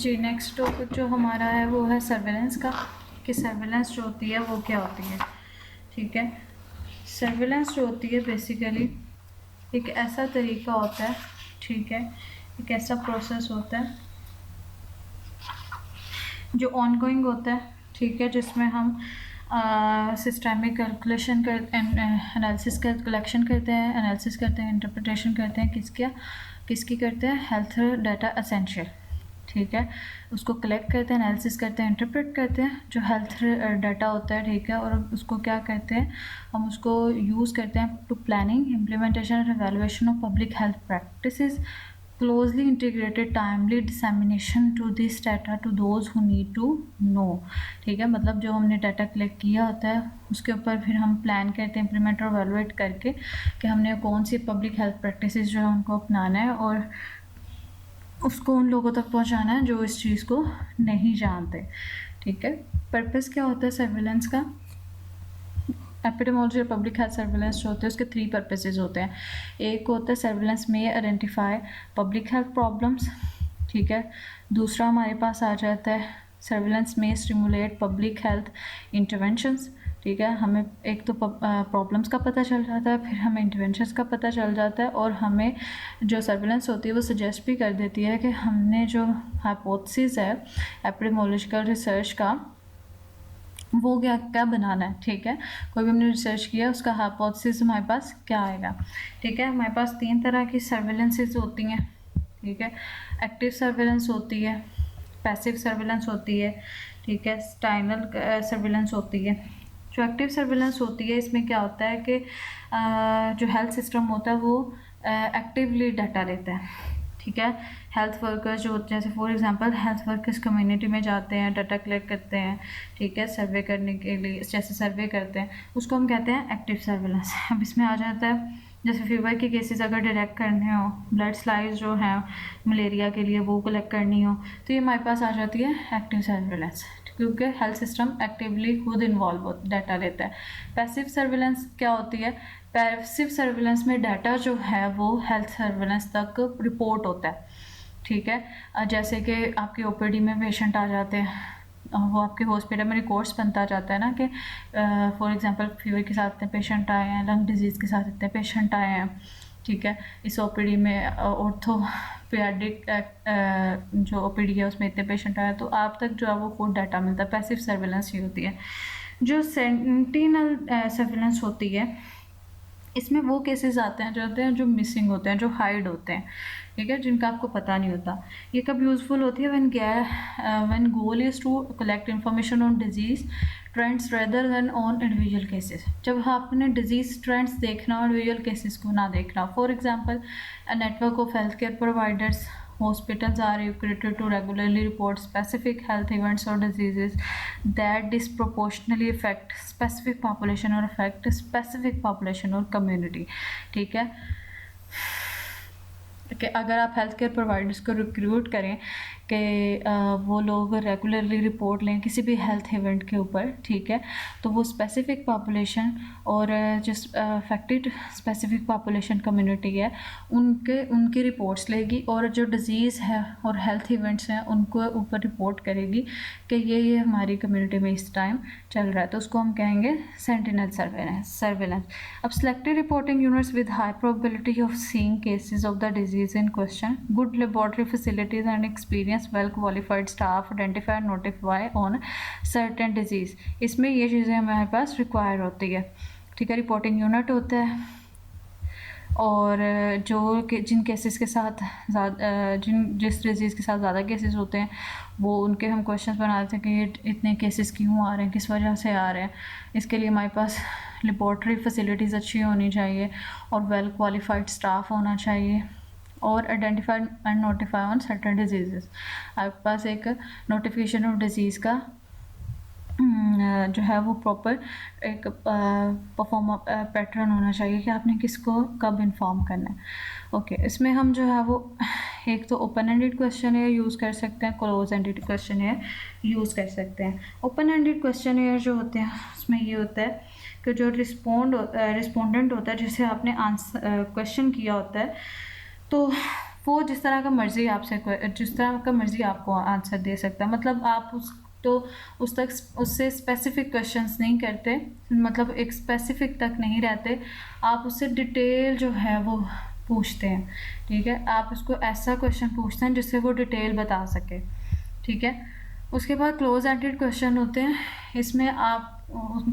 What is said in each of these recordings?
जी, next topic जो हमारा है वो है सर्विलेंस का, कि सर्विलेंस जो होती है वो क्या होती है। ठीक है, सर्विलेंस जो होती है बेसिकली एक ऐसा तरीका होता है, ठीक है, एक ऐसा प्रोसेस होता है जो ऑनगोइंग होता है, ठीक है, जिसमें हम सिस्टमिक कैलकुलेशन कर एनालिसिस का कलेक्शन करते हैं, एनालिसिस करते हैं, इंटरप्रिटेशन करते हैं, किसकी करते हैं, हेल्थ डाटा एसेंशियल, ठीक है, उसको कलेक्ट करते हैं, एनालिसिस करते हैं, इंटरप्रेट करते हैं जो हेल्थ डाटा होता है, ठीक है, और उसको क्या करते हैं, हम उसको यूज़ करते हैं टू प्लानिंग, इम्प्लीमेंटेशन और evaluation of public health practices, closely integrated timely dissemination to this data to those who need to know। ठीक है, मतलब जो हमने डाटा कलेक्ट किया होता है उसके ऊपर फिर हम प्लान करते हैं, इम्प्लीमेंट और एवेलुएट करके कि हमने कौन सी पब्लिक हेल्थ प्रैक्टिसेस जो है उनको अपनाना है और उसको उन लोगों तक पहुंचाना है जो इस चीज़ को नहीं जानते। ठीक है, पर्पस क्या होता है सर्विलेंस का, एपिडेमोलॉजी और पब्लिक हेल्थ सर्विलेंस जो होते हैं उसके 3 पर्पसेस होते हैं। एक होता है सर्विलेंस में आइडेंटिफाई पब्लिक हेल्थ प्रॉब्लम्स, ठीक है, दूसरा हमारे पास आ जाता है सर्विलेंस में स्टिमुलेट पब्लिक हेल्थ इंटरवेंशंस, ठीक है, हमें एक तो प्रॉब्लम्स का पता चल जाता है, फिर हमें इंटरवेंशंस का पता चल जाता है और हमें जो सर्विलेंस होती है वो सजेस्ट भी कर देती है कि हमने जो हाइपोथेसिस है एपिडेमोलॉजिकल रिसर्च का वो क्या क्या बनाना है। ठीक है, कोई भी हमने रिसर्च किया उसका हाइपोथेसिस हमारे पास क्या आएगा। ठीक है, हमारे पास 3 तरह की सर्विलेंसेस होती हैं। ठीक है, एक्टिव सर्विलेंस होती है, पैसिव सर्विलेंस होती है, ठीक है, स्टाइनल सर्विलेंस होती है। जो एक्टिव सर्विलेंस होती है इसमें क्या होता है कि जो हेल्थ सिस्टम होता है वो एक्टिवली डाटा लेता है। ठीक है, हेल्थ वर्कर्स जो होते हैं, जैसे for example health workers community में जाते हैं, डाटा कलेक्ट करते हैं, ठीक है, सर्वे करने के लिए, जैसे सर्वे करते हैं उसको हम कहते हैं एक्टिव सर्विलेंस। अब इसमें आ जाता है जैसे फीवर के केसेस अगर डायरेक्ट करने हो, ब्लड स्लाइड्स जो हैं मलेरिया के लिए वो कलेक्ट करनी हो तो ये हमारे पास आ जाती है एक्टिव सर्विलेंस, क्योंकि हेल्थ सिस्टम एक्टिवली खुद इन्वॉल्व हो डाटा लेता है। पैसिव सर्विलेंस क्या होती है, पैसिव सर्विलेंस में डाटा जो है वो हेल्थ सर्विलेंस तक रिपोर्ट होता है। ठीक है, जैसे कि आपके ओपीडी में पेशेंट आ जाते हैं, वो आपके हॉस्पिटल में रिकॉर्ड्स बनता जाता है ना कि फॉर एग्जांपल फीवर के साथ इतने पेशेंट आए हैं, लंग डिजीज़ के साथ इतने पेशेंट आए हैं। ठीक है, इस ओपीडी में ऑर्थोपेडिक जो ओपीडी है उसमें इतने पेशेंट आए, तो आप तक जो है वो खुद डाटा मिलता है। पैसिव सर्विलेंस ये होती है। जो सेंटिनल सर्विलेंस होती है इसमें वो केसेस आते हैं जो मिसिंग होते हैं, जो हाइड होते हैं, ठीक है, जिनका आपको पता नहीं होता। ये कब यूज़फुल होती है, when goal is to collect information on disease trends rather than on individual cases. जब आपने डिजीज़ ट्रेंड्स देखना और इंडिविजुअल केसेस को ना देखना। For example a network of health care providers hospitals are equipped to regularly report specific health events or diseases that disproportionately affect specific population or affect specific population or community। ठीक है, कि अगर आप health care providers को recruit करें कि वो लोग रेगुलरली रिपोर्ट लें किसी भी हेल्थ इवेंट के ऊपर, ठीक है, तो वो स्पेसिफिक पॉपुलेशन और जिस अफेक्टेड स्पेसिफिक पॉपुलेशन कम्युनिटी है उनकी रिपोर्ट्स लेगी और जो डिज़ीज़ है और हेल्थ इवेंट्स हैं उनको ऊपर रिपोर्ट करेगी कि ये हमारी कम्युनिटी में इस टाइम चल रहा है, तो उसको हम कहेंगे सेंटिनल सर्वेलेंस। अब selected reporting units with high probability of seeing cases of the disease in question, good laboratory facilities and experience, well qualified staff, identify and notify on certain disease. इसमें ये चीज़ें हमारे पास रिक्वायर होती है। ठीक है, reporting unit होता है और जिन केसेस के साथ जिस डिजीज़ के साथ ज़्यादा केसेस होते हैं वो उनके हम क्वेश्चंस बनाते हैं कि ये इतने केसेस क्यों आ रहे हैं, किस वजह से आ रहे हैं। इसके लिए हमारे पास लेबोरेटरी फैसिलिटीज़ अच्छी होनी चाहिए और वेल क्वालिफाइड स्टाफ होना चाहिए और identified and notify on certain disease. आपके पास एक नोटिफिकेशन ऑफ डिजीज़ का जो है वो प्रॉपर एक परफॉर्म पैटर्न होना चाहिए कि आपने किसको कब इन्फॉर्म करना है। ओके, इसमें हम जो है वो एक तो ओपन एंडेड क्वेश्चन यूज़ कर सकते हैं, क्लोज एंडेड क्वेश्चन यूज़ कर सकते हैं। ओपन एंडेड क्वेश्चन जो होते हैं उसमें ये होता है कि जो रिस्पोंडेंट होता है जिसे आपने आंसर क्वेश्चन किया होता है, तो वो जिस तरह का मर्ज़ी आपसे जिस तरह का मर्ज़ी आपको आंसर दे सकता है, मतलब आप उस तक उससे स्पेसिफिक क्वेश्चंस नहीं करते, मतलब एक स्पेसिफिक तक नहीं रहते, आप उससे डिटेल जो है वो पूछते हैं, ठीक है। आप उसको ऐसा क्वेश्चन पूछते हैं जिससे वो डिटेल बता सके, ठीक है। उसके बाद क्लोज एंडेड क्वेश्चन होते हैं, इसमें आप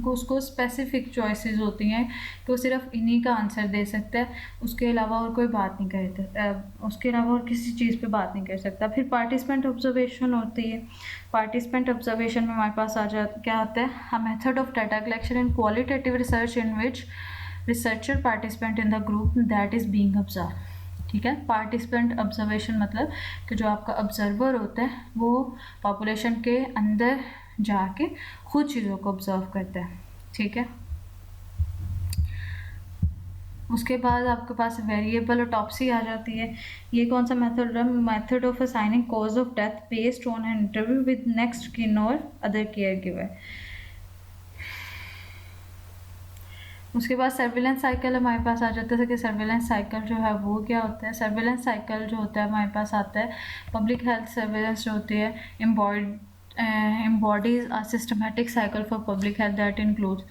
उसको स्पेसिफिक चॉइसेस होती हैं कि वो सिर्फ इन्हीं का आंसर दे सकता है, उसके अलावा और कोई बात नहीं करता, उसके अलावा और किसी चीज़ पे बात नहीं कर सकता। फिर पार्टिसिपेंट ऑब्जर्वेशन होती है। पार्टिसिपेंट ऑब्जर्वेशन में हमारे पास क्या आता है, a method of data collection and qualitative research in which researcher participant in the group that is being observe, ठीक है। पार्टिसिपेंट ऑब्जर्वेशन मतलब कि जो आपका ऑब्जर्वर होता है वो पॉपुलेशन के अंदर जाके खुद चीज़ों को ऑब्जर्व करता है, ठीक है। उसके बाद आपके पास वेरिएबल ऑटोप्सी आ जाती है। ये कौन सा मेथड है, method of assigning cause of death based on an interview with next किन और अदर केयर गिवर। उसके बाद सर्विलेंस साइकिल हमारे पास आ जाता है कि सर्विलेंस साइकिल जो है वो क्या होता है। सर्विलेंस साइकिल जो होता है हमारे पास आता है, पब्लिक हेल्थ सर्विलेंस जो होती है embodies a systematic cycle for public health that includes।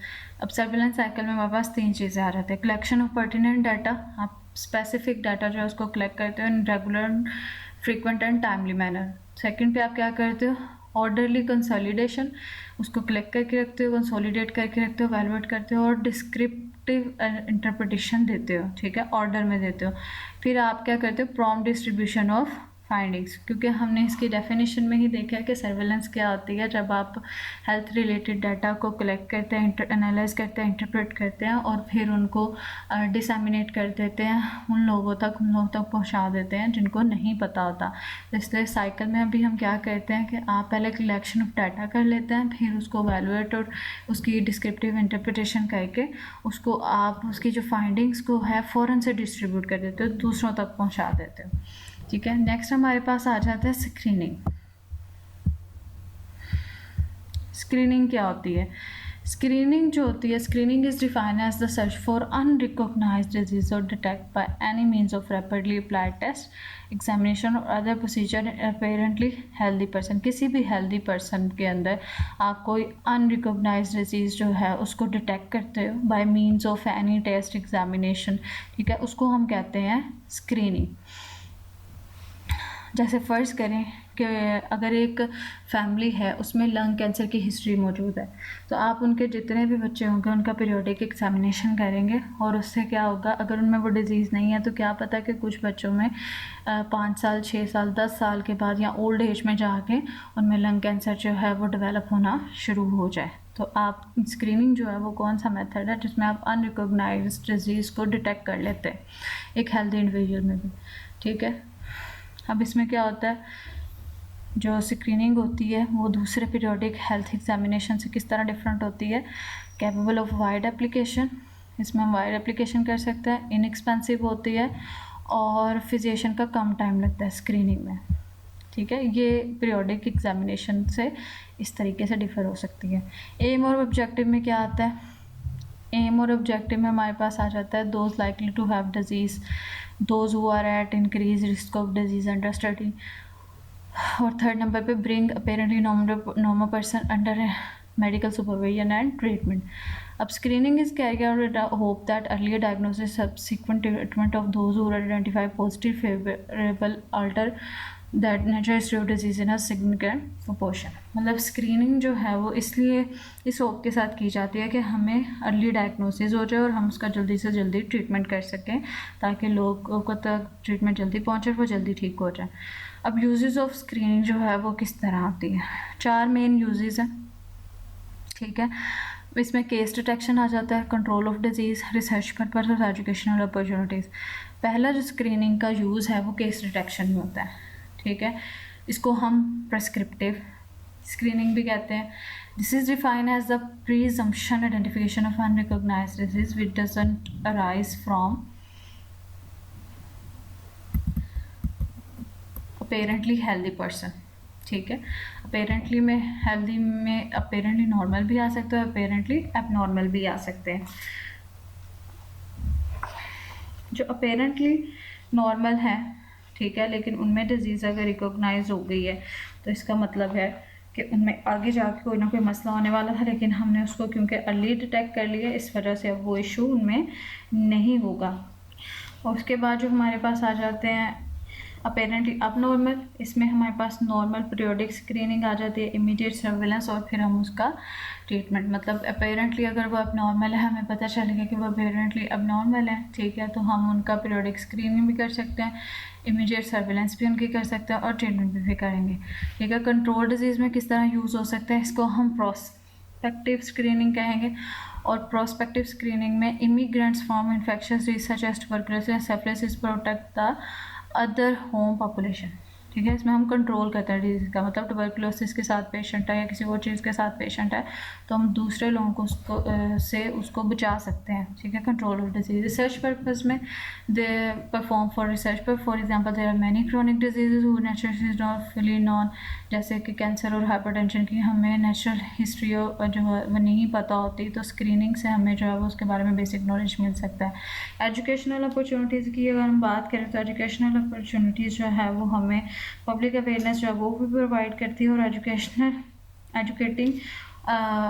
अब सर्विलेंस साइकिल में हमारे पास 3 चीज़ें आ जाती है। कलेक्शन ऑफ पर्टिनेंट डाटा, आप स्पेसिफिक डाटा जो है उसको कलेक्ट करते हो in regular, frequent and timely manner. Second पे आप क्या करते हो, ऑर्डरली कंसोलिडेशन, उसको कलेक्ट करके रखते हो, कंसोलिडेट करके रखते हो, वैल्यूएट करते हो और डिस्क्रिप्टिव इंटरप्रिटेशन देते हो, ठीक है, ऑर्डर में देते हो। फिर आप क्या करते हो, प्रॉम्प्ट डिस्ट्रीब्यूशन ऑफ फाइंडिंग्स, क्योंकि हमने इसकी डेफिनेशन में ही देखा है कि सर्विलेंस क्या होती है, जब आप हेल्थ रिलेटेड डाटा को कलेक्ट करते हैं, एनालाइज करते हैं, इंटरप्रेट करते हैं और फिर उनको डिसैमिनेट कर देते हैं, उन लोगों तक पहुंचा देते हैं जिनको नहीं पता होता। इसलिए साइकिल में अभी हम क्या करते हैं कि आप पहले कलेक्शन ऑफ डाटा कर लेते हैं, फिर उसको वैल्यूएट और उसकी डिस्क्रिप्टिव इंटरप्रिटेशन करके उसको आप उसकी जो फाइंडिंग्स को है फ़ौरन से डिस्ट्रीब्यूट कर देते हो, दूसरों तक पहुँचा देते हो, ठीक है। नेक्स्ट हमारे पास आ जाता है स्क्रीनिंग। स्क्रीनिंग क्या होती है, स्क्रीनिंग जो होती है, screening is defined as the search for unrecognized disease और detect by any means of rapidly applied test, examination और other procedure apparently healthy person. किसी भी हेल्दी पर्सन के अंदर आप कोई अनरिकॉग्नाइज्ड डिजीज़ जो है उसको डिटेक्ट करते हो by means of any test, examination, ठीक है, उसको हम कहते हैं स्क्रीनिंग। जैसे फ़र्ज़ करें कि अगर एक फैमिली है उसमें लंग कैंसर की हिस्ट्री मौजूद है, तो आप उनके जितने भी बच्चे होंगे उनका पीरियोडिक एग्जामिनेशन करेंगे और उससे क्या होगा, अगर उनमें वो डिज़ीज़ नहीं है तो क्या पता कि कुछ बच्चों में 5 साल, 6 साल, 10 साल के बाद या ओल्ड एज में जाके उनमें लंग कैंसर जो है वो डेवलप होना शुरू हो जाए। तो आप स्क्रीनिंग जो है वो कौन सा मेथड है जिसमें आप अनरिकॉग्नाइज्ड डिजीज़ को डिटेक्ट कर लेते हैं एक हेल्दी इंडिविजुअल में भी, ठीक है। अब इसमें क्या होता है, जो स्क्रीनिंग होती है वो दूसरे पीरियोडिक हेल्थ एग्जामिनेशन से किस तरह डिफरेंट होती है, कैपेबल ऑफ वाइड एप्लीकेशन, इसमें हम वाइड एप्लीकेशन कर सकते हैं, इनएक्सपेंसिव होती है और फिजिशियन का कम टाइम लगता है स्क्रीनिंग में, ठीक है। ये पीरियोडिक एग्जामिनेशन से इस तरीके से डिफ़र हो सकती है। एम और ऑब्जेक्टिव में क्या आता है, एम और ऑब्जेक्टिव में हमारे पास आ जाता है those likely to have disease, those who are at increase risk of disease under study, और थर्ड नंबर पे bring apparently normal person under medical supervision and treatment. अब screening is carry out with hope that earlier diagnosis subsequent treatment of those who identify positive favorable alter that nature history of disease in a significant proportion. मतलब screening जो है वो इसलिए इस hope के साथ की जाती है कि हमें अर्ली डायग्नोसिस हो जाए और हम उसका जल्दी से जल्दी ट्रीटमेंट कर सकें, ताकि लोगों को तक ट्रीटमेंट जल्दी पहुँचे और वो जल्दी ठीक हो जाए। अब यूजेस ऑफ स्क्रीनिंग जो है वो किस तरह आती है, 4 मेन यूजेस हैं, ठीक है। इसमें केस डिटेक्शन आ जाता है, control of disease, research purpose और एजुकेशनल अपॉर्चुनिटीज़। पहला जो स्क्रीनिंग का यूज़ है वो केस डिटेक्शन में होता है, ठीक है। इसको हम प्रेस्क्रिप्टिव स्क्रीनिंग भी कहते हैं। This is defined as the presumption identification of unrecognized disease which doesn't arise from apparently healthy person, ठीक है। अपेरेंटली में हेल्दी में अपेरेंटली नॉर्मल भी आ सकते हैं, अपेरेंटली एबनॉर्मल भी आ सकते हैं। जो अपेरेंटली नॉर्मल है, ठीक है, लेकिन उनमें डिजीज़ अगर रिकॉग्नाइज हो गई है तो इसका मतलब है कि उनमें आगे जाके कोई ना कोई मसला होने वाला था, लेकिन हमने उसको क्योंकि अर्ली डिटेक्ट कर लिया, इस वजह से अब वो इशू उनमें नहीं होगा। और उसके बाद जो हमारे पास आ जाते हैं अपेरेंटली अबनॉर्मल, इसमें हमारे पास नॉर्मल पीरियोडिक स्क्रीनिंग आ जाती है, इमीडिएट सर्विलेंस, और फिर हम उसका ट्रीटमेंट, मतलब अपेरेंटली अगर वो अबनॉर्मल है, हमें पता चलेगा कि वो अपेरेंटली अबनॉर्मल है, ठीक है, तो हम उनका पीरियोडिक स्क्रीनिंग भी कर सकते हैं, इमीडिएट सर्विलेंस भी उनकी कर सकते हैं और ट्रीटमेंट भी करेंगे, ठीक है। कंट्रोल डिजीज़ में किस तरह यूज़ हो सकता है, इसको हम प्रोस्पेक्टिव स्क्रीनिंग कहेंगे। और प्रोस्पेक्टिव स्क्रीनिंग में immigrants from infections disease such as tuberculosis and syphilis protect the other home population, ठीक है। इसमें हम कंट्रोल करते हैं डिजीज़ का, मतलब ट्यूबरकुलोसिस के साथ पेशेंट है या किसी और चीज़ के साथ पेशेंट है तो हम दूसरे लोगों को उसको बचा सकते हैं, ठीक है। Control of disease research purpose में दे परफॉर्म फॉर रिसर्च पर, for example there are many chronic diseases who naturally is not fully known, जैसे कि कैंसर और हाइपरटेंशन की हमें नेचुरल हिस्ट्री जो है वो नहीं पता होती, तो स्क्रीनिंग से हमें जो है वो उसके बारे में बेसिक नॉलेज मिल सकता है। एजुकेशनल अपॉर्चुनिटीज़ की अगर हम बात करें तो एजुकेशनल अपॉर्चुनिटीज़ जो है वो हमें पब्लिक अवेयरनेस जो है वो भी प्रोवाइड करती है, और एजुकेटिंग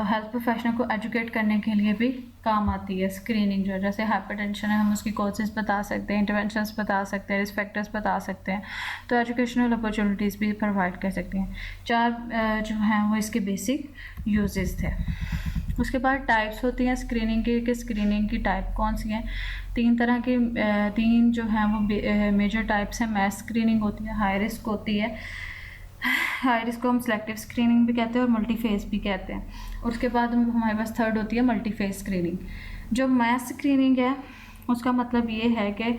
हेल्थ प्रोफेशनल को एजुकेट करने के लिए भी काम आती है स्क्रीनिंग जो है। जैसे हाइपरटेंशन है, हम उसकी कॉजेज़ बता सकते हैं, इंटरवेंशंस बता सकते हैं, रिस्क फैक्टर्स बता सकते हैं, तो एजुकेशनल अपॉर्चुनिटीज़ भी प्रोवाइड कर सकते हैं। 4 जो हैं वो इसके बेसिक यूजेस थे। उसके बाद टाइप्स होती हैं स्क्रीनिंग की, कि स्क्रीनिंग की टाइप कौन सी हैं। 3 तरह की 3 जो हैं वो मेजर टाइप्स हैं। मैस स्क्रीनिंग होती है, हाई रिस्क होती है, हाई रिस्क को हम सिलेक्टिव स्क्रीनिंग भी कहते हैं और मल्टी फेस भी कहते हैं। उसके बाद हमारे पास थर्ड होती है मल्टी फेस स्क्रीनिंग। जो मैस स्क्रीनिंग है उसका मतलब ये है कि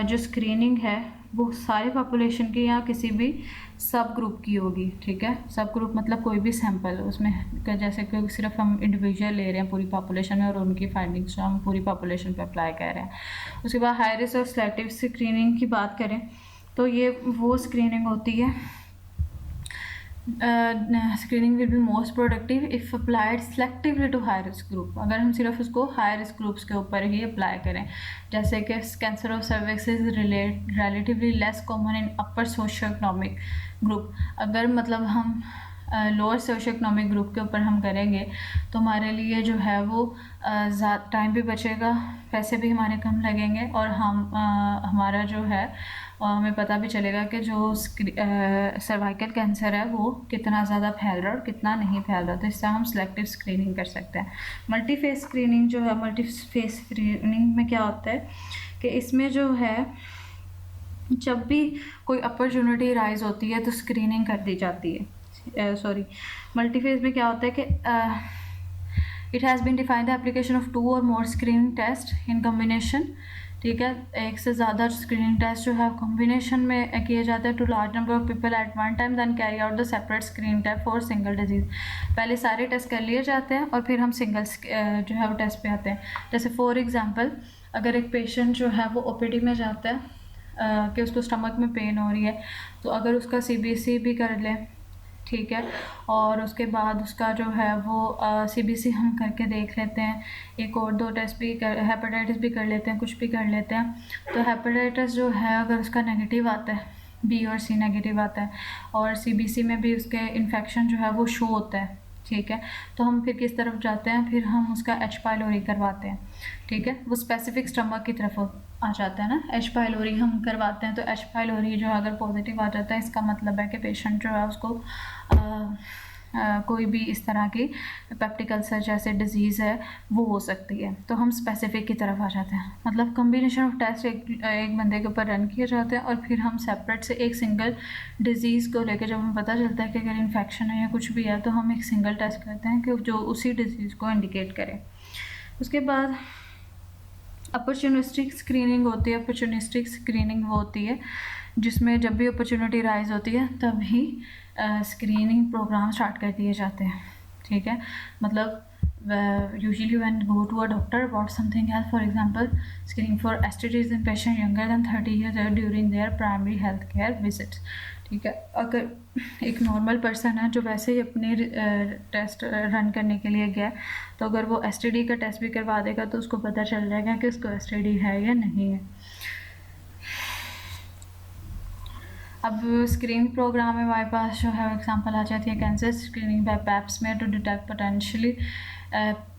जो स्क्रीनिंग है वो सारे पॉपुलेशन की या किसी भी सब ग्रुप की होगी, ठीक है। सब ग्रुप मतलब कोई भी सैंपल उसमें, जैसे कि सिर्फ हम इंडिविजुअल ले रहे हैं पूरी पॉपुलेशन में और उनकी फाइंडिंग्स हम पूरी पॉपुलेशन पे अप्लाई कर रहे हैं। उसके बाद हाई रिस्क और सिलेक्टिव स्क्रीनिंग की बात करें तो ये वो स्क्रीनिंग होती है, screening will be most productive if applied selectively to high risk group, अगर हम सिर्फ उसको हाई रिस्क ग्रुप्स के ऊपर ही अप्लाई करें। जैसे कि cancer of cervix is relatively less common in upper socio economic group, अगर मतलब हम लोअर सोशो इकोनॉमिक ग्रुप के ऊपर हम करेंगे तो हमारे लिए जो है वो ज़्यादा टाइम भी बचेगा, पैसे भी हमारे कम लगेंगे, और हमारा जो है हमें पता भी चलेगा कि जो सर्वाइकल कैंसर है वो कितना ज़्यादा फैल रहा है और कितना नहीं फैल रहा, तो इससे हम सिलेक्टिव स्क्रीनिंग कर सकते हैं। मल्टी फेस स्क्रीनिंग जो है, मल्टी फेस स्क्रीनिंग में क्या होता है कि इसमें जो है जब भी कोई अपॉर्चुनिटी राइज होती है तो स्क्रीनिंग कर दी जाती है। मल्टी फेस में क्या होता है कि it has been defined the application of 2 और more screening test in combination, ठीक है। एक से ज़्यादा स्क्रीनिंग टेस्ट जो है कॉम्बिनेशन में किए जाते हैं to large number of people at one time then carry out the separate screening test for single disease. पहले सारे टेस्ट कर लिए जाते हैं और फिर हम सिंगल जो है वो टेस्ट पे आते हैं। जैसे फॉर एग्जांपल अगर एक पेशेंट जो है वो ओपीडी में जाता है कि उसको स्टमक में पेन हो रही है, तो अगर उसका सीबीसी भी कर ले, ठीक है, और उसके बाद उसका जो है वो सीबीसी हम करके देख लेते हैं, एक और 2 टेस्ट भी हेपेटाइटिस भी कर लेते हैं, कुछ भी कर लेते हैं, तो हेपेटाइटिस जो है अगर उसका नेगेटिव आता है, बी और सी नेगेटिव आता है, और सीबीसी में भी उसके इन्फेक्शन जो है वो शो होता है, ठीक है, तो हम फिर किस तरफ जाते हैं, फिर हम उसका एच पाइलोरी करवाते हैं, ठीक है। वो स्पेसिफिक स्टमक की तरफ आ जाता है ना, एच पाइलोरी हम करवाते हैं, तो एच पाइलोरी जो है अगर पॉजिटिव आ जाता है इसका मतलब है कि पेशेंट जो है उसको कोई भी इस तरह की पेप्टिक अल्सर जैसे डिजीज़ है वो हो सकती है, तो हम स्पेसिफिक की तरफ आ जाते हैं। मतलब कम्बिनेशन ऑफ टेस्ट एक बंदे के ऊपर रन किए जाते हैं और फिर हम सेपरेट से एक सिंगल डिजीज़ को लेकर जब हमें पता चलता है कि अगर इन्फेक्शन है या कुछ भी है तो हम एक सिंगल टेस्ट करते हैं कि जो उसी डिजीज़ को इंडिकेट करे। उसके बाद अपॉर्चुनिस्टिक स्क्रीनिंग होती है। अपॉर्चुनिस्टिक स्क्रीनिंग वो होती है जिसमें जब भी अपॉर्चुनिटी राइज होती है तभी स्क्रीनिंग प्रोग्राम स्टार्ट कर दिए जाते हैं, ठीक है। मतलब usually when go to a doctor about something else, for example screening for STDs in patient younger than 30 years during their primary health care visits, ठीक है। अगर एक नॉर्मल पर्सन है जो वैसे ही अपने टेस्ट रन करने के लिए गया, तो अगर वो एसटीडी का टेस्ट भी करवा देगा तो उसको पता चल जाएगा कि उसको एसटीडी है या नहीं है। अब स्क्रीनिंग प्रोग्राम में हमारे पास जो है एग्जांपल आ जाती है cancer screening by pap smear to detect potentially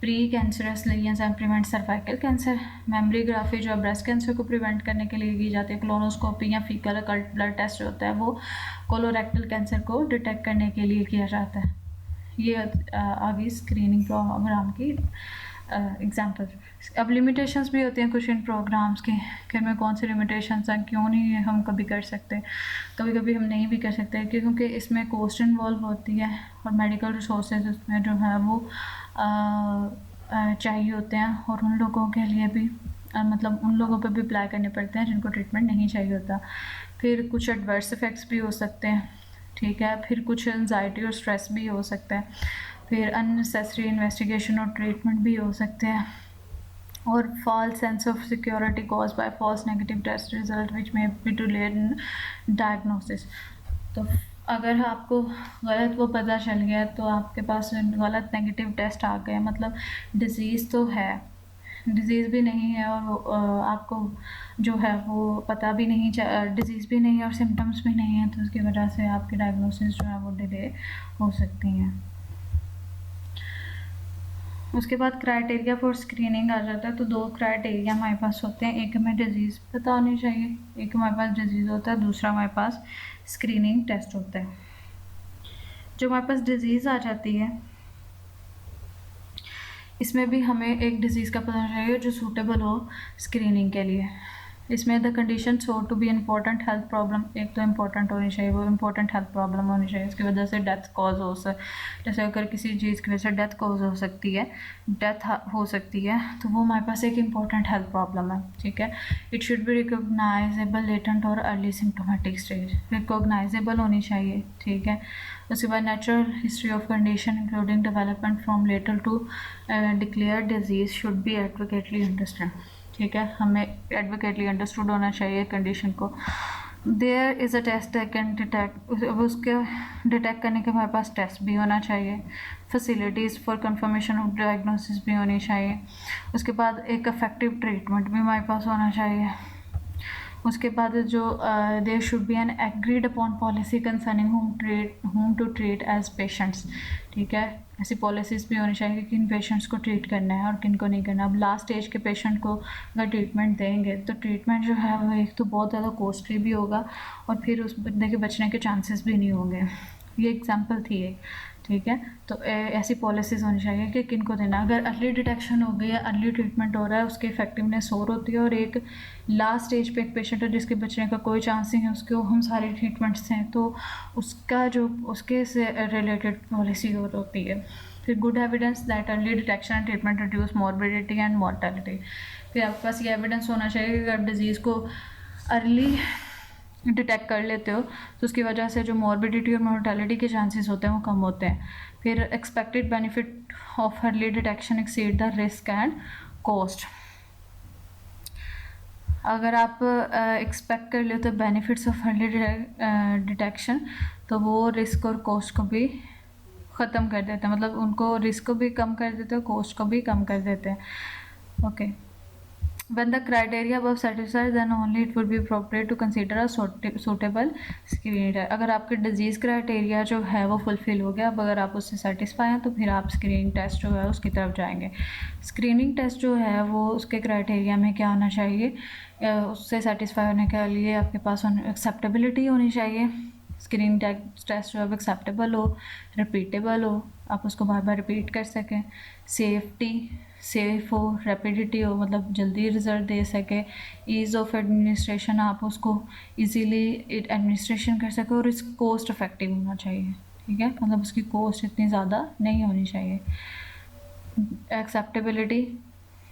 pre cancerous lesions and prevent cervical cancer. Mammography जो है ब्रेस्ट कैंसर को प्रिवेंट करने के लिए की जाती है। कोलोनोस्कोपी या फीकल अकल्ट ब्लड टेस्ट जो होता है वो कोलोरेक्टल कैंसर को डिटेक्ट करने के लिए किया जाता है। ये आगे स्क्रीनिंग प्रोग्राम की एग्जाम्पल। अब लिमिटेशंस भी होती हैं कुछ इन प्रोग्राम्स की कि इनमें कौन सी लिमिटेशंस हैं, क्यों नहीं हम कभी कर सकते, कभी कभी हम नहीं भी कर सकते क्योंकि इसमें कॉस्ट इन्वॉल्व होती है और मेडिकल रिसोर्सेज उसमें जो है वो चाहिए होते हैं और उन लोगों के लिए भी मतलब उन लोगों पर भी अप्लाई करने पड़ते हैं जिनको ट्रीटमेंट नहीं चाहिए होता। फिर कुछ एडवर्स इफ़ेक्ट्स भी हो सकते हैं, ठीक है। फिर कुछ एंजाइटी और स्ट्रेस भी हो सकता है। फिर अननेसेसरी इन्वेस्टिगेशन और ट्रीटमेंट भी हो सकते हैं और false sense of security cause by false negative test result which may be delayed in diagnosis. तो अगर आपको गलत वो पता चल गया तो आपके पास गलत नेगेटिव टेस्ट आ गए, मतलब डिज़ीज़ तो है, डिज़ीज़ भी नहीं है और आपको जो है वो पता भी नहीं, डिज़ीज़ भी नहीं है और सिम्टम्स भी नहीं है, तो उसकी वजह से आपकी डायग्नोसिस जो है वो डिले हो सकती हैं। उसके बाद क्राइटेरिया फॉर स्क्रीनिंग आ जाता है। तो दो क्राइटेरिया हमारे पास होते हैं, एक हमें डिज़ीज़ पता होनी चाहिए, एक हमारे पास डिज़ीज़ होता है, दूसरा हमारे पास स्क्रीनिंग टेस्ट होता है। जो हमारे पास डिज़ीज़ आ जाती है इसमें भी हमें एक डिज़ीज़ का पता चाहिए जो सूटेबल हो स्क्रीनिंग के लिए। इसमें the condition show to be important health problem, एक तो इम्पोर्टेंट होनी चाहिए, वो इम्पोर्टेंट हेल्थ प्रॉब्लम होनी चाहिए, इसकी वजह से डेथ कॉज हो जैसे अगर किसी चीज़ की वजह से डेथ कॉज हो सकती है, डेथ हो सकती है, तो वो हमारे पास एक इम्पोर्टेंट हेल्थ प्रॉब्लम है, ठीक है। It should be recognizable latent और अर्ली सिम्टोमेटिक स्टेज, रिकोगनाइजेबल होनी चाहिए, ठीक है। उसके बाद natural history of condition including development from latent to declare disease should be adequately understand, ठीक है, हमें एडवोकेटली अंडरस्टूड होना चाहिए कंडीशन को। There is a test that can detect, उसके डिटेक्ट करने के हमारे पास टेस्ट भी होना चाहिए। Facilities for confirmation of diagnosis भी होनी चाहिए। उसके बाद एक इफेक्टिव ट्रीटमेंट भी हमारे पास होना चाहिए। उसके बाद जो there should be an agreed upon policy concerning whom to treat as patients, ठीक है। ऐसी पॉलिसीज़ भी होनी चाहिए कि किन पेशेंट्स को ट्रीट करना है और किन को नहीं करना। अब लास्ट स्टेज के पेशेंट को अगर ट्रीटमेंट देंगे तो ट्रीटमेंट जो है वो एक तो बहुत ज़्यादा कॉस्टली भी होगा और फिर उस बंदे के बचने के चांसेस भी नहीं होंगे। ये एग्जांपल थी एक, ठीक है। तो ऐसी पॉलिसीज़ होनी चाहिए कि किन को देना। अगर अर्ली डिटेक्शन हो गई या अर्ली ट्रीटमेंट हो रहा है उसकी इफेक्टिवनेस और होती है, और एक लास्ट स्टेज पे एक पेशेंट है जिसके बचने का कोई चांस नहीं है, उसके हम सारे ट्रीटमेंट्स हैं तो उसका जो उसके से रिलेटेड पॉलिसी और होती है। फिर good evidence that early detection and treatment reduce morbidity and mortality. फिर आपके पास ये एविडेंस होना चाहिए कि आप डिज़ीज़ को अर्ली डिटेक्ट कर लेते हो तो उसकी वजह से जो मॉर्बिडिटी और मोर्टेलिटी के चांसेस होते हैं वो कम होते हैं। फिर expected benefit of early detection exceed the risk and cost. अगर आप एक्सपेक्ट कर लेते हो बेनिफिट्स ऑफ अर्ली डिटेक्शन तो वो रिस्क और कॉस्ट को भी ख़त्म कर देते हैं, मतलब उनको रिस्क को भी कम कर देते हैं, कॉस्ट को भी कम कर देते हैं। Okay, when the criteria above satisfied then only it would be appropriate to consider a suitable screening test। अगर आपके डिजीज़ क्राइटेरिया जो है वो फुलफ़िल हो गया, अब अगर आप उससे सेटिस्फाई हैं तो फिर आप स्क्रीनिंग टेस्ट जो है उसकी तरफ जाएंगे। स्क्रीनिंग टेस्ट जो है वो उसके क्राइटेरिया में क्या होना चाहिए, उससे सेटिस्फाई होने के लिए आपके पास एक्सेप्टेबिलिटी होनी चाहिए। स्क्रीनिंग टेस्ट जो है एक्सेप्टेबल हो, रिपीटेबल हो, आप उसको बार बार रिपीट कर सकें, सेफ हो, रैपिडिटी हो, मतलब जल्दी रिज़ल्ट दे सके, ईज़ ऑफ एडमिनिस्ट्रेशन, आप उसको इजीली एडमिनिस्ट्रेशन कर सके, और इस कॉस्ट इफेक्टिव होना चाहिए, ठीक है, मतलब उसकी कॉस्ट इतनी ज़्यादा नहीं होनी चाहिए। एक्सेप्टेबिलिटी,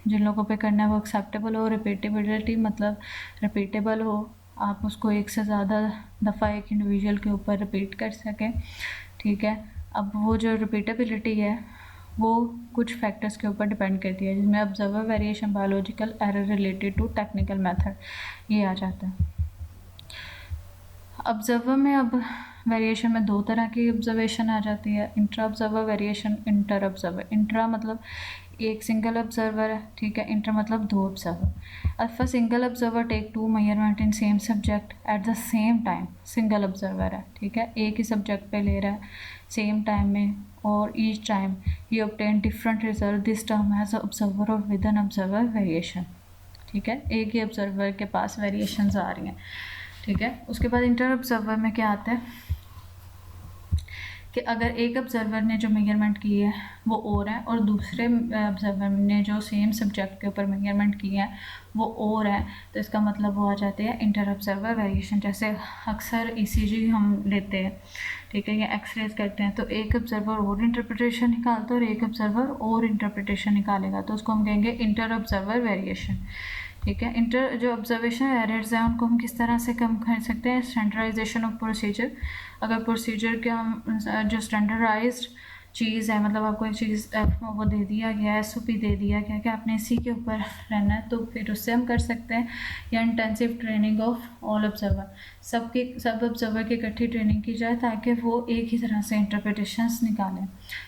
जिन लोगों पे करना है वो एक्सेप्टेबल हो। रिपीटेबिलिटी मतलब रिपीटेबल हो, आप उसको एक से ज़्यादा दफ़ा एक इंडिविजुअल के ऊपर रिपीट कर सकें, ठीक है। अब वो जो रिपीटेबिलिटी है वो कुछ फैक्टर्स के ऊपर डिपेंड करती है, जिसमें observer variation, biological error related to technical method, ये आ जाता है। ऑब्जर्वर में अब वेरिएशन में दो तरह की ऑब्जर्वेशन आ जाती है, intra observer variation, inter observer. Intra मतलब एक सिंगल ऑब्जर्वर है, ठीक है। इंटर मतलब दो observer. If a single observer take two measurement in same subject at the same time, single observer है, ठीक है, एक ही सब्जेक्ट पे ले रहा है सेम टाइम में, और each time he obtain different result, this term has observer और विद एन ऑब्जर्वर वेरिएशन, ठीक है। एक ही ऑब्जर्वर के पास वेरिएशंस आ रही हैं, ठीक है। उसके बाद इंटर ऑब्जर्वर में क्या आता है कि अगर एक ऑब्जर्वर ने जो मेजरमेंट की है वो और है, और दूसरे ऑब्जर्वर ने जो सेम सब्जेक्ट के ऊपर मेजरमेंट की है वो और है, तो इसका मतलब वो आ जाते हैं इंटर ऑब्जर्वर वेरिएशन। जैसे अक्सर ईसीजी हम लेते हैं, ठीक है, या एक्सरेज करते हैं, तो एक ऑब्जर्वर और इंटरप्रिटेशन निकालता है और एक ऑब्जर्वर और इंटरप्रिटेशन निकालेगा, तो उसको हम कहेंगे इंटर ऑब्जर्वर वेरिएशन, ठीक है। इंटर जो ऑब्जर्वेशन एरर्स हैं उनको हम किस तरह से कम कर सकते हैं, स्टैंडर्डाइजेशन ऑफ प्रोसीजर। अगर प्रोसीजर के हम जो स्टैंडर्डाइज्ड चीज़ है, मतलब आपको एक चीज़ वो दे दिया गया, एसओपी दे दिया गया कि आपने इसी के ऊपर रहना है, तो फिर उससे हम कर सकते हैं। या intensive training of all observer, सब ऑब्जर्वर की इकट्ठी ट्रेनिंग की जाए ताकि वो एक ही तरह से इंटरप्रिटेशंस निकालें।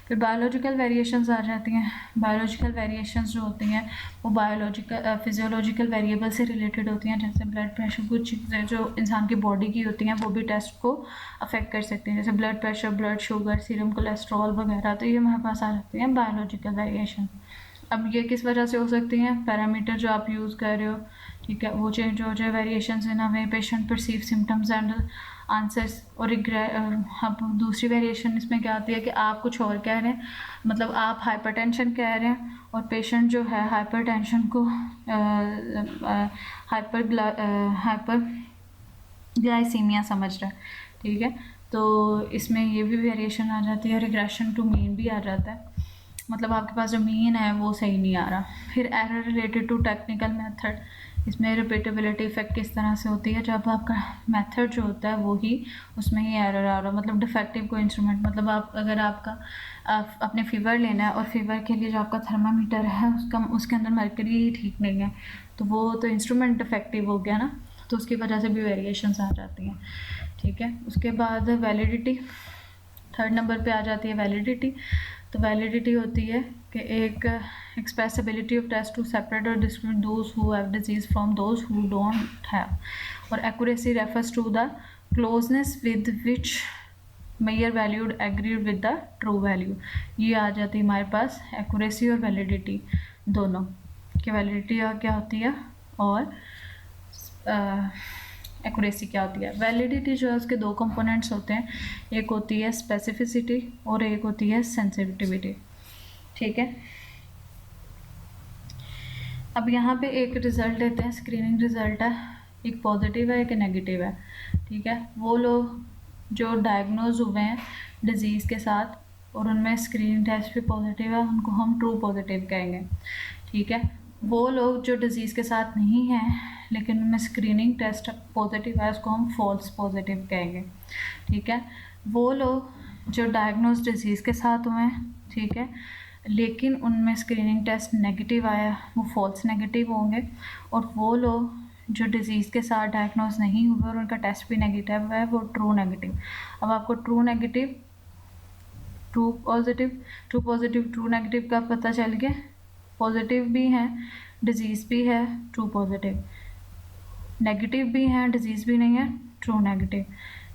फिर बायोलॉजिकल वेरिएशंस आ जाती हैं। बायोलॉजिकल वेरिएशंस जो होती हैं वो बायोलॉजिकल फिजियोलॉजिकल वेरिएबल से रिलेटेड होती हैं, जैसे ब्लड प्रेशर, कुछ चीज़ें जो इंसान की बॉडी की होती हैं वो भी टेस्ट को अफेक्ट कर सकती हैं, जैसे blood pressure, blood sugar, serum cholesterol वगैरह, तो ये हमारे पास आ जाती हैं बायोलॉजिकल वेरिएशन। अब ये किस वजह से हो सकती हैं, पैरामीटर जो आप यूज़ कर रहे हो, ठीक है, वो चेंज हो जाए, variations in a way patient perceive symptoms and answers. और अब दूसरी वेरिएशन इसमें क्या आती है कि आप कुछ और कह रहे हैं, मतलब आप हाइपरटेंशन कह रहे हैं और पेशेंट जो है हाइपरटेंशन को हाइपर ग्लाइसीमिया समझ रहा है, ठीक है। तो इसमें ये भी वेरिएशन आ जाती है। रिग्रेशन टू मीन भी आ जाता है, मतलब आपके पास जो मीन है वो सही नहीं आ रहा। फिर error related to technical method, इसमें रिपीटेबिलिटी इफेक्ट किस तरह से होती है, जब आपका मेथड जो होता है वो ही उसमें ही एरर आ रहा है, मतलब डिफेक्टिव कोई इंस्ट्रूमेंट, मतलब आप अगर अपने फीवर लेना है और फीवर के लिए जो आपका थर्मामीटर है उसके अंदर मर्करी ही ठीक नहीं है, तो वो तो इंस्ट्रूमेंट डिफेक्टिव हो गया ना, तो उसकी वजह से भी वेरिएशंस आ जाती हैं, ठीक है। उसके बाद वैलिडिटी, थर्ड नंबर पे आ जाती है वैलिडिटी। तो वैलिडिटी होती है कि एक expressibility of test to separate और discriminate those who have disease from those who don't have, और accuracy refers to the closeness with which measure valued agreed with the true value. ये आ जाती है हमारे पास एक्यूरेसी और वैलिडिटी दोनों की। वैलिडिटी क्या होती है और एक्यूरेसी क्या होती है। वैलिडिटी जो है उसके दो कंपोनेंट्स होते हैं, एक होती है स्पेसिफिसिटी और एक होती है सेंसिटिविटी, ठीक है। अब यहाँ पे एक रिज़ल्ट लेते हैं, स्क्रीनिंग रिज़ल्ट है, एक पॉजिटिव है एक नेगेटिव है, ठीक है। वो लोग जो डायग्नोज हुए हैं डिज़ीज़ के साथ और उनमें स्क्रीनिंग टेस्ट भी पॉजिटिव है, उनको हम ट्रू पॉजिटिव कहेंगे, ठीक है। वो लोग जो डिज़ीज़ के साथ नहीं हैं लेकिन उनमें स्क्रीनिंग टेस्ट पॉजिटिव है, उसको हम फॉल्स पॉजिटिव कहेंगे, ठीक है। वो लोग जो डायग्नोज डिज़ीज़ के साथ हुए हैं, ठीक है, लेकिन उनमें स्क्रीनिंग टेस्ट नेगेटिव आया, वो फॉल्स नेगेटिव होंगे। और वो लोग जो डिज़ीज़ के साथ डायग्नोज नहीं हुए और उनका टेस्ट भी नेगेटिव है, वो ट्रू नेगेटिव। अब आपको true negative, true positive, true negative का पता चल गया, पॉजिटिव भी हैं, डिज़ीज़ भी है, ट्रू पॉजिटिव, नेगेटिव भी हैं, डिज़ीज़ भी नहीं है, ट्रू नेगेटिव।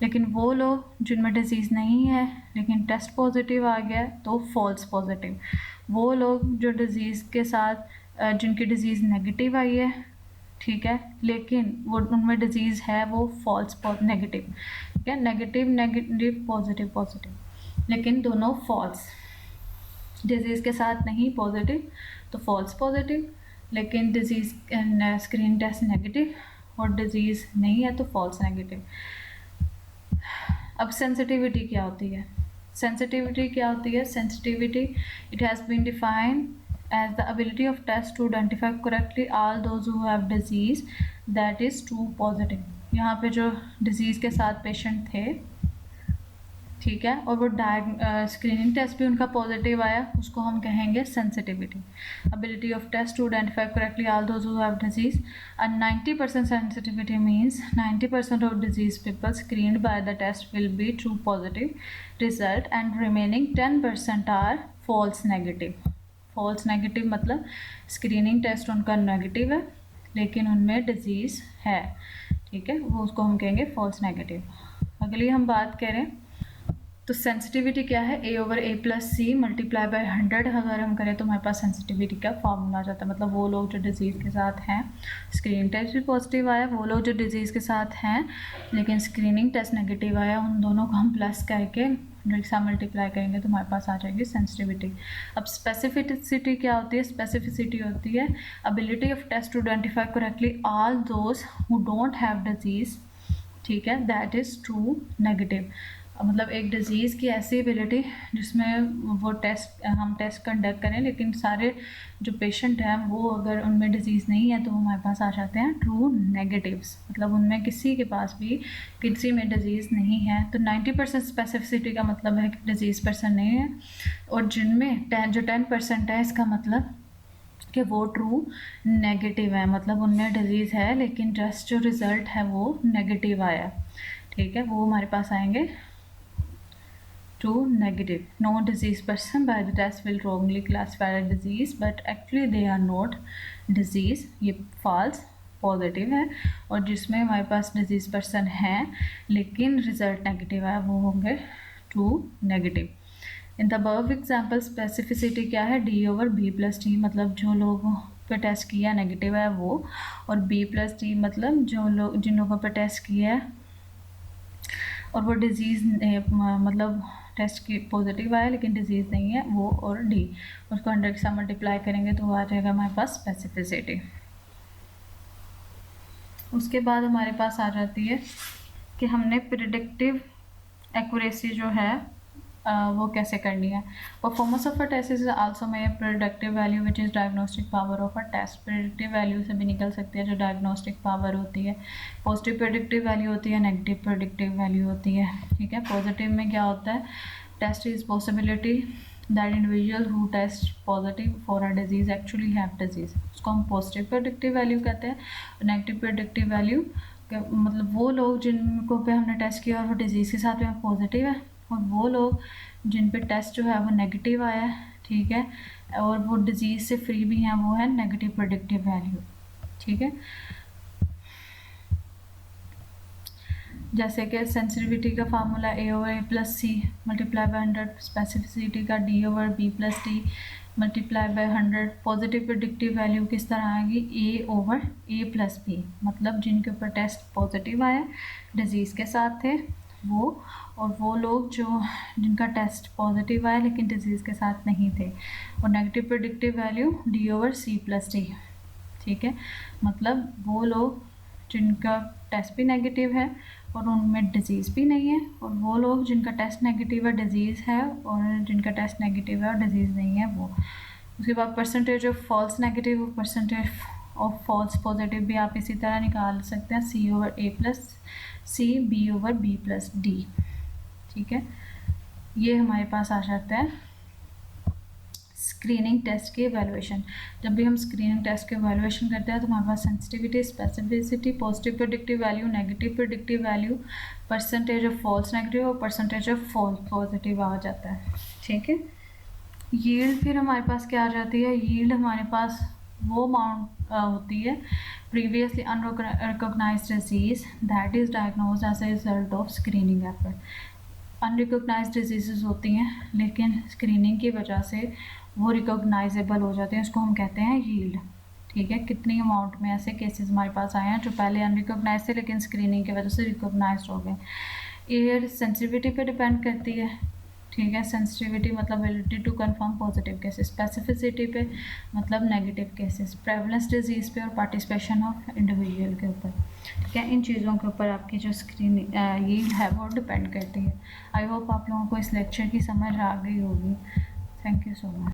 लेकिन वो लोग जिनमें डिज़ीज़ नहीं है लेकिन टेस्ट पॉजिटिव आ गया तो फॉल्स पॉजिटिव। वो लोग जो डिज़ीज़ के साथ जिनकी डिज़ीज़ नेगेटिव आई है, ठीक है, लेकिन वो उनमें डिज़ीज़ है, वो फॉल्स नेगेटिव, ठीक है। नेगेटिव नेगेटिव, पॉजिटिव पॉजिटिव, लेकिन दोनों फॉल्स। डिज़ीज़ के साथ नहीं पॉजिटिव तो फॉल्स पॉजिटिव, लेकिन डिज़ीज़ स्क्रीन टेस्ट नेगेटिव और डिज़ीज़ नहीं है तो फॉल्स नेगेटिव। अब सेंसिटिविटी क्या होती है, सेंसिटिविटी क्या होती है, sensitivity it has been defined as the ability of test to identify correctly all those who have disease that is true positive। यहाँ पे जो डिज़ीज़ के साथ पेशेंट थे ठीक है, और वो स्क्रीनिंग टेस्ट भी उनका पॉजिटिव आया, उसको हम कहेंगे sensitivity. Ability of test to identify correctly all those who have disease. And 90% sensitivity means 90% of disease people screened by the test will be true positive result and remaining 10% are false negative. False negative मतलब screening test उनका negative है लेकिन उनमें disease है, ठीक है, वो उसको हम कहेंगे फॉल्स नेगेटिव। अगली हम बात करें तो सेंसिटिविटी क्या है, A/A+C मल्टीप्लाई बाय 100 अगर हम करें तो हमारे पास सेंसिटिविटी का फॉर्मूला आ जाता है। मतलब वो लोग जो डिज़ीज़ के साथ हैं, स्क्रीनिंग टेस्ट भी पॉजिटिव आया, वो लोग जो डिज़ीज़ के साथ हैं लेकिन स्क्रीनिंग टेस्ट नेगेटिव आया, उन दोनों को हम प्लस करके 100 के साथ मल्टीप्लाई करेंगे तो हमारे पास आ जाएगी सेंसिटिविटी। अब स्पेसिफिसिटी क्या होती है, स्पेसिफिसिटी होती है ability of test to identify correctly all those who don't have disease, ठीक है, दैट इज़ ट्रू नेगेटिव। मतलब एक डिज़ीज़ की ऐसी एबिलिटी जिसमें वो हम टेस्ट कंडक्ट करें लेकिन सारे जो पेशेंट हैं वो अगर उनमें डिज़ीज़ नहीं है तो हमारे पास आ जाते हैं ट्रू नेगेटिव्स। मतलब उनमें किसी के पास भी किसी में डिज़ीज़ नहीं है। तो 90% स्पेसिफिसिटी का मतलब है कि डिज़ीज़ पर्सन नहीं है, और जिनमें 10% है इसका मतलब कि वो ट्रू नेगेटिव है, मतलब उनमें डिज़ीज़ है लेकिन टेस्ट जो रिज़ल्ट है वो नेगेटिव आया, ठीक है, वो हमारे पास आएंगे true negative. No disease person by the test will wrongly classify a disease but actually they are not disease, ये false पॉजिटिव है। और जिसमें हमारे पास डिजीज पर्सन है लेकिन रिजल्ट नेगेटिव है वो होंगे true negative. In the above example specificity क्या है, D/B+T, मतलब जो लोगों पे टेस्ट किया नेगेटिव है वो, और B+T मतलब जिन लोगों पे टेस्ट किया है और वो डिज़ीज़ मतलब टेस्ट की पॉजिटिव आया लेकिन डिज़ीज़ नहीं है वो, और डी उसको 100 के साथ मल्टीप्लाई करेंगे तो वो आ जाएगा हमारे पास स्पेसिफिसिटी। उसके बाद हमारे पास आ जाती है कि हमने प्रिडिक्टिव एक्यूरेसी जो है वो कैसे करनी है। Performance of a test is also में predictive value which is diagnostic power of a test. Predictive value से भी निकल सकती है जो डायग्नोस्टिक पावर होती है। पॉजिटिव प्रिडिक्टिव वैल्यू होती है, नेगेटिव प्रिडिक्टिव वैल्यू होती है, ठीक है। पॉजिटिव में क्या होता है, test is possibility that individual who test positive for a disease actually have disease, उसको हम पॉजिटिव प्रिडिक्टिव वैल्यू कहते हैं। नेगेटिव प्रिडिक्टिव वैल्यू मतलब वो लोग जिनको पे हमने टेस्ट किया और वो डिजीज़ के साथ में पॉजिटिव है, और वो लोग जिन पे टेस्ट जो है वो नेगेटिव आया है, ठीक है, और वो डिजीज़ से फ्री भी हैं, वो है नेगेटिव प्रेडिक्टिव वैल्यू, ठीक है। जैसे कि सेंसिटिविटी का formula A/A+C multiply by 100, specificity का D/B+T multiply by 100। Positive predictive value किस तरह आएगी, A/A+B, मतलब जिनके ऊपर टेस्ट पॉजिटिव आया डिजीज़ के साथ थे वो, और वो लोग जो जिनका टेस्ट पॉजिटिव आया लेकिन डिजीज़ के साथ नहीं थे। और नेगेटिव प्रेडिक्टिव वैल्यू D/C+T, ठीक है, मतलब वो लोग जिनका टेस्ट भी नेगेटिव है और उनमें डिज़ीज़ भी नहीं है, और वो लोग जिनका टेस्ट नेगेटिव है डिज़ीज़ है, और जिनका टेस्ट नेगेटिव है और डिज़ीज़ नहीं है वो। उसके बाद percentage of false negative, percentage of false positive भी आप इसी तरह निकाल सकते हैं, C/A+C, B/B+D, ठीक है। ये हमारे पास आ जाता है स्क्रीनिंग टेस्ट की एवेलुएशन। जब भी हम स्क्रीनिंग टेस्ट की एवेलुएशन करते हैं तो हमारे पास sensitivity, specificity, positive predictive value, negative predictive value, percentage of false negative और परसेंटेज ऑफ फॉल्स पॉजिटिव आ जाता है, ठीक है। यील्ड फिर हमारे पास क्या आ जाती है, यील्ड हमारे पास वो अमाउंट होती है previously unrecognised disease that is diagnosed as a result of screening effort. Unrecognised disease होती हैं लेकिन स्क्रीनिंग की वजह से वो रिकॉग्नाइजेबल हो जाते हैं, उसको हम कहते हैं यील्ड, ठीक है। कितनी अमाउंट में ऐसे केसेस हमारे पास आए हैं जो पहले अनरिकॉग्नाइज थे लेकिन स्क्रीनिंग की वजह से रिकॉग्नाइज हो गए। ये सेंसिटिविटी पे डिपेंड करती है, ठीक है। सेंसिटिविटी मतलब ability to confirm positive cases, specificity पे मतलब नेगेटिव केसेस, प्रेवलेंस डिजीज़ पे और पार्टिसिपेशन ऑफ इंडिविजुअल के ऊपर, ठीक है। इन चीज़ों के ऊपर आपकी जो स्क्रीन यील्ड है वो डिपेंड करती है। आई होप आप लोगों को इस लेक्चर की समझ आ गई होगी। Thank you so much.